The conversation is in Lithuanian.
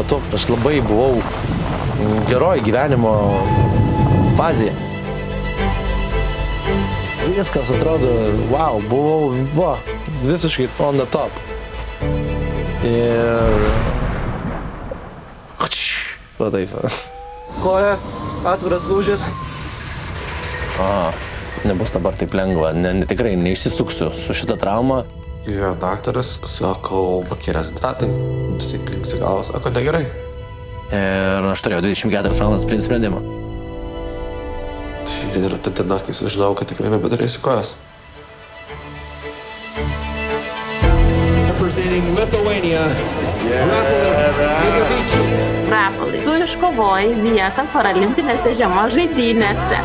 metu. Aš labai buvau geroj gyvenimo fazėje. Viskas atrodo, wow, buvau visiškai on the top. Ir... Va taip. Koja, atviras lūžis. Nebus dabar taip lengva, tikrai neišsisuksiu su šita trauma. Jo, daktaras, sakau, kokie rezultatai, visi klinksi galvas, sako, negerai. Ir aš turėjau 24 valandas priimti sprendimą. Ir ta diena, kai sužinau, kad tikrai nebeturėsiu kojas. Rapolai, tu iškovojai vietą paralimpinėse žiemos žaidynėse.